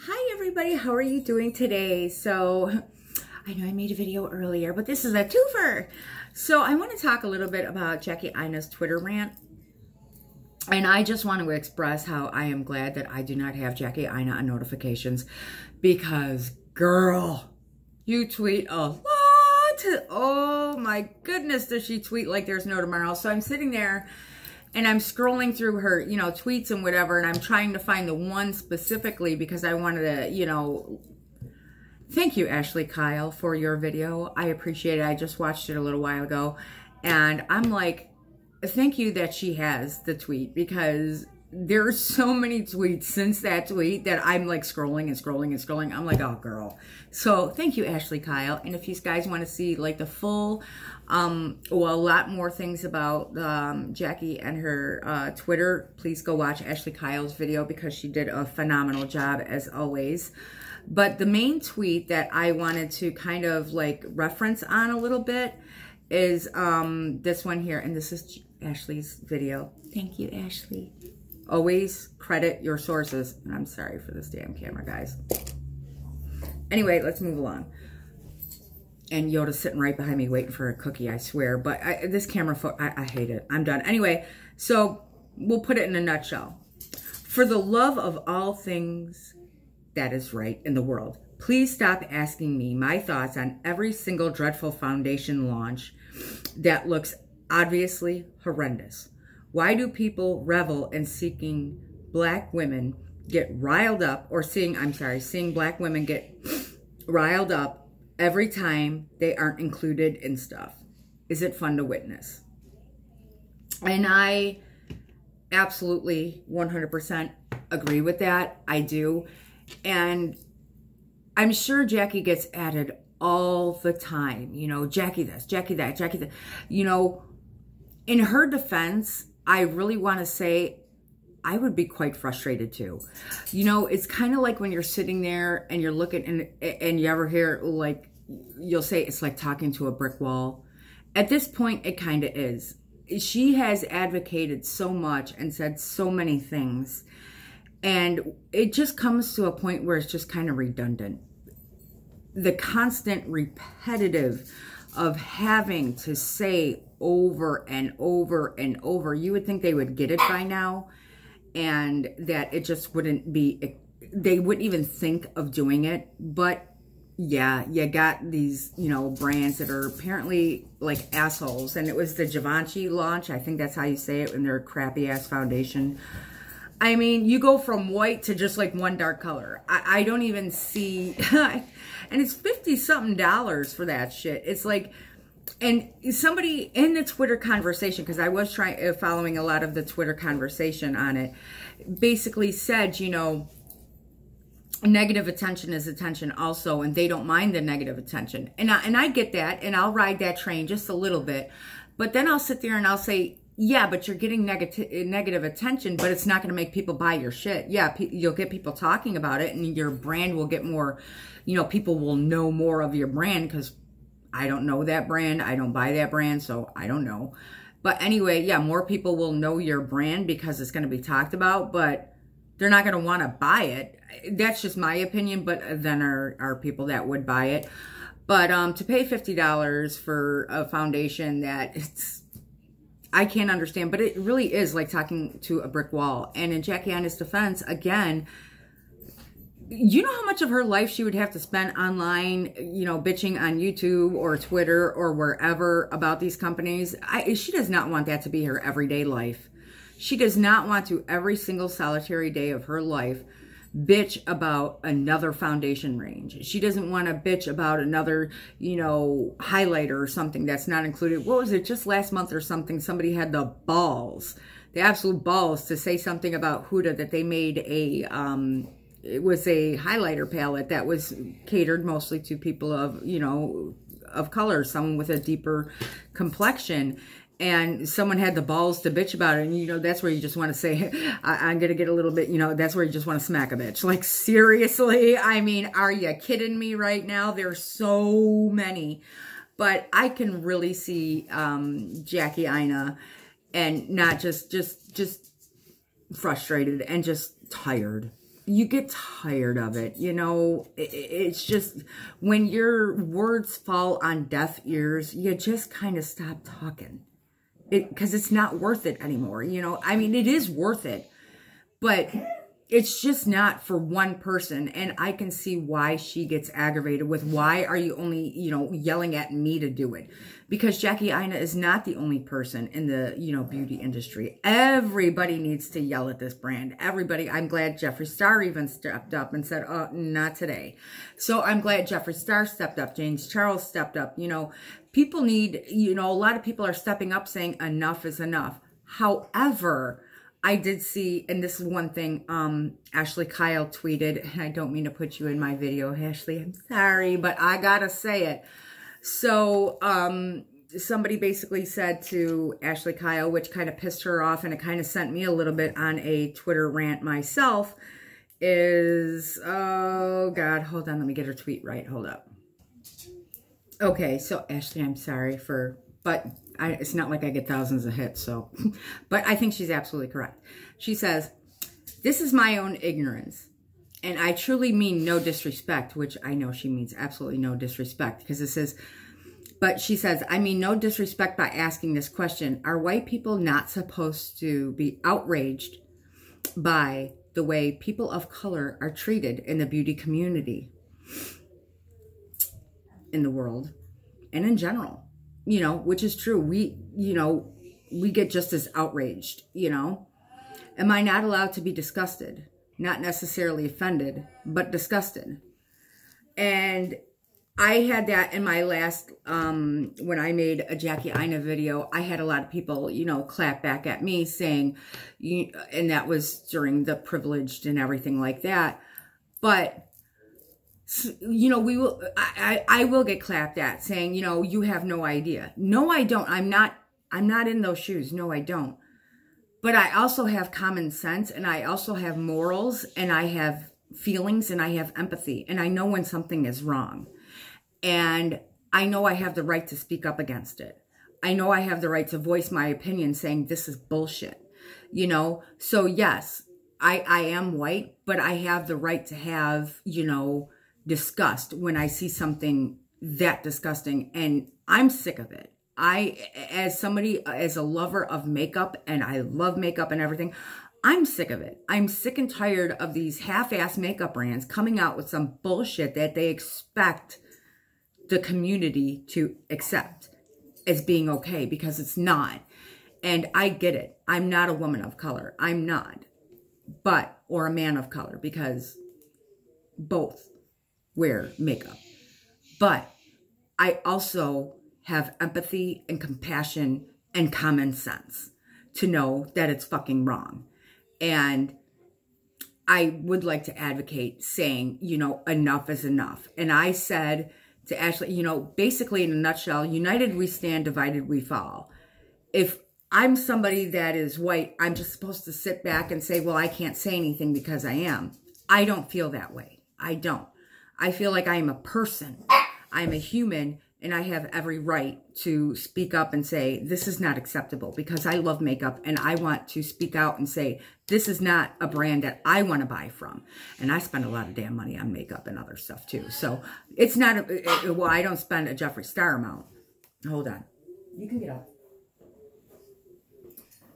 Hi everybody, how are you doing today? So I know I made a video earlier, but this is a twofer. So I want to talk a little bit about Jackie Aina's Twitter rant. And I just want to express how I am glad that I do not have Jackie Aina on notifications, because girl, you tweet a lot. Oh my goodness, does she tweet like there's no tomorrow. So I'm sitting there and I'm scrolling through her, tweets and whatever, and I'm trying to find the one specifically because I wanted to, thank you, Ashley Kyle, for your video. I appreciate it. I just watched it a little while ago, and I'm like, thank you that she has the tweet, because there are so many tweets since that tweet that I'm like scrolling and scrolling and scrolling. I'm like, oh girl. So thank you, Ashley Kyle. And if you guys want to see like the full, well, a lot more things about Jackie and her Twitter, please go watch Ashley Kyle's video, because she did a phenomenal job as always. But the main tweet that I wanted to kind of like reference on a little bit is this one here, and this is Ashley's video. Thank you, Ashley. Always credit your sources. And I'm sorry for this damn camera, guys. Anyway, let's move along. And Yoda's sitting right behind me waiting for a cookie, I swear. But this camera, I hate it. I'm done. Anyway, so we'll put it in a nutshell. For the love of all things that is right in the world, please stop asking me my thoughts on every single dreadful foundation launch that looks obviously horrendous. Why do people revel in seeing black women get riled up, or seeing black women get riled up every time they aren't included in stuff? Is it fun to witness? And I absolutely 100% agree with that. I do. And I'm sure Jackie gets added all the time. Jackie this, Jackie that, Jackie that. In her defense, I really want to say I would be quite frustrated too. It's kind of like when you're sitting there and you're looking and you ever hear, like, you'll say it's like talking to a brick wall. At this point, it kind of is. She has advocated so much and said so many things, and it just comes to a point where it's just kind of redundant. The constant repetitive of having to say over and over and over. You would think they would get it by now, and that it just wouldn't be, they wouldn't even think of doing it. But yeah, you got these, brands that are apparently like assholes. And it was the Givenchy launch. I think that's how you say it, in their crappy ass foundation. I mean, you go from white to just like one dark color. I don't even see, and it's $50-something for that shit. It's like, and somebody in the Twitter conversation, because I was following a lot of the Twitter conversation on it, basically said, negative attention is attention also, and they don't mind the negative attention. And I get that, and I'll ride that train just a little bit. But then I'll sit there and I'll say, yeah, but you're getting negative attention, but it's not going to make people buy your shit. Yeah, you'll get people talking about it, and your brand will get more, people will know more of your brand, because I don't know that brand. I don't buy that brand, so I don't know. But anyway, yeah, more people will know your brand because it's going to be talked about, but they're not going to want to buy it. That's just my opinion, but then are people that would buy it. But to pay $50 for a foundation that I can't understand, but it really is like talking to a brick wall. And in Jackie Aina's defense, again, you know how much of her life she would have to spend online, bitching on YouTube or Twitter or wherever about these companies. She does not want that to be her everyday life. She does not want to, every single solitary day of her life, bitch about another foundation range. She doesn't want to bitch about another, highlighter or something that's not included. What was it, just last month or something, somebody had the balls, the absolute balls, to say something about Huda, that they made a, it was a highlighter palette that was catered mostly to people of, of color, someone with a deeper complexion. And someone had the balls to bitch about it. And, that's where you just want to say, I'm going to get a little bit, that's where you just want to smack a bitch. Like, seriously? I mean, are you kidding me right now? There's so many. But I can really see Jackie Aina, and not just frustrated and just tired. you get tired of it. You know, it's just when your words fall on deaf ears, you just kind of stop talking. Because it's not worth it anymore. You know, I mean, it is worth it, but it's just not for one person. And I can see why she gets aggravated with, why are you only, you know, yelling at me to do it? Because Jackie Aina is not the only person in the, you know, beauty industry. Everybody needs to yell at this brand. Everybody. I'm glad Jeffree Star even stepped up and said, oh, not today. So I'm glad Jeffree Star stepped up. James Charles stepped up. You know, people need, you know, a lot of people are stepping up saying enough is enough. However, I did see, and this is one thing, Ashley Kyle tweeted, and I don't mean to put you in my video, Ashley, I'm sorry, but I gotta say it. So, somebody basically said to Ashley Kyle, which kind of pissed her off, and it kind of sent me a little bit on a Twitter rant myself, is, oh God, hold on, let me get her tweet right, hold up. Okay, so Ashley, I'm sorry for, but it's not like I get thousands of hits, so, but I think she's absolutely correct. She says, this is my own ignorance, and I truly mean no disrespect, which I know she means absolutely no disrespect, because it says, but she says, I mean no disrespect by asking this question. Are white people not supposed to be outraged by the way people of color are treated in the beauty community, in the world, and in general? You know, which is true. We, you know, we get just as outraged, you know. Am I not allowed to be disgusted? Not necessarily offended, but disgusted. And I had that in my last, when I made a Jackie Aina video, I had a lot of people, you know, clap back at me saying, and that was during the privileged and everything like that. But you know, we will, I will get clapped at saying, you know, you have no idea. No, I don't. I'm not in those shoes. No, I don't. But I also have common sense, and I also have morals, and I have feelings, and I have empathy, and I know when something is wrong. And I know I have the right to speak up against it. I know I have the right to voice my opinion saying this is bullshit, you know? So yes, I am white, but I have the right to have, you know, disgust when I see something that disgusting, and I'm sick of it. As somebody, as a lover of makeup, and I love makeup and everything, I'm sick of it. I'm sick and tired of these half-ass makeup brands coming out with some bullshit that they expect the community to accept as being okay, because it's not. And I get it. I'm not a woman of color. I'm not. But, or a man of color, because both wear makeup. But I also have empathy and compassion and common sense to know that it's fucking wrong. And I would like to advocate saying, you know, enough is enough. And I said to Ashley, you know, basically in a nutshell, united we stand, divided we fall. If I'm somebody that is white, I'm just supposed to sit back and say, well, I can't say anything because I am. I don't feel that way. I don't. I feel like I am a person. I'm a human, and I have every right to speak up and say, this is not acceptable, because I love makeup, and I want to speak out and say, this is not a brand that I want to buy from. And I spend a lot of damn money on makeup and other stuff too. So it's not, well, I don't spend a Jeffree Star amount. Hold on. You can get up.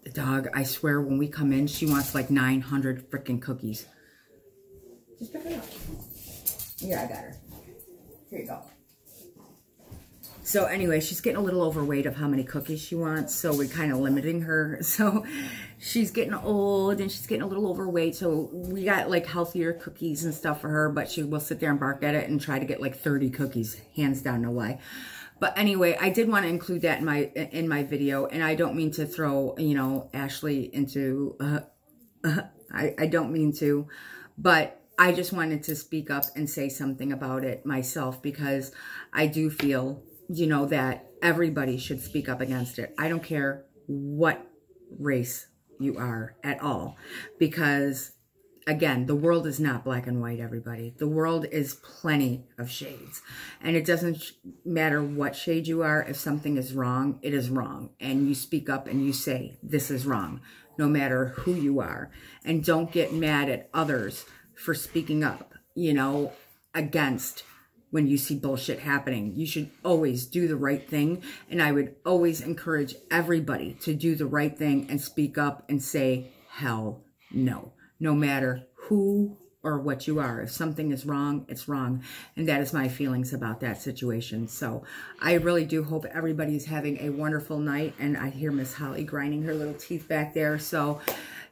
The dog, I swear, when we come in, she wants like 900 freaking cookies. Just pick it up. Yeah, I got her. Here you go. So anyway, she's getting a little overweight of how many cookies she wants, so we're kind of limiting her. So she's getting old and she's getting a little overweight, so we got like healthier cookies and stuff for her, but she will sit there and bark at it and try to get like 30 cookies, hands down, no lie. But anyway, I did want to include that in my video, and I don't mean to throw, you know, Ashley into, I don't mean to, but I just wanted to speak up and say something about it myself, because I do feel, you know, that everybody should speak up against it. I don't care what race you are at all, because again, the world is not black and white, everybody. The world is plenty of shades, and it doesn't matter what shade you are. If something is wrong, it is wrong, and you speak up and you say, this is wrong, no matter who you are. And don't get mad at others for speaking up, you know, against when you see bullshit happening. You should always do the right thing. And I would always encourage everybody to do the right thing and speak up and say, hell no, no matter who or what you are. If something is wrong, it's wrong. And that is my feelings about that situation. So I really do hope everybody's having a wonderful night. And I hear Miss Holly grinding her little teeth back there. So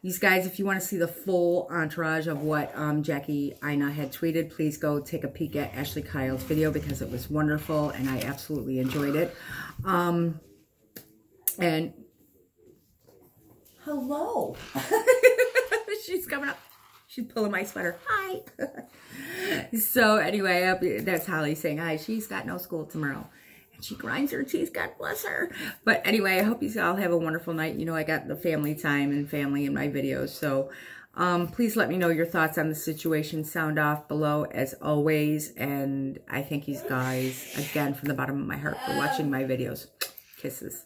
these guys, if you want to see the full entourage of what Jackie Aina had tweeted, please go take a peek at Ashley Kyle's video because it was wonderful and I absolutely enjoyed it. And hello. She's coming up. She's pulling my sweater. Hi. So anyway, that's Holly saying hi. She's got no school tomorrow. And she grinds her teeth. God bless her. But anyway, I hope you all have a wonderful night. You know, I got the family time and family in my videos. So please let me know your thoughts on the situation. Sound off below as always. And I thank you guys again from the bottom of my heart for watching my videos. Kisses.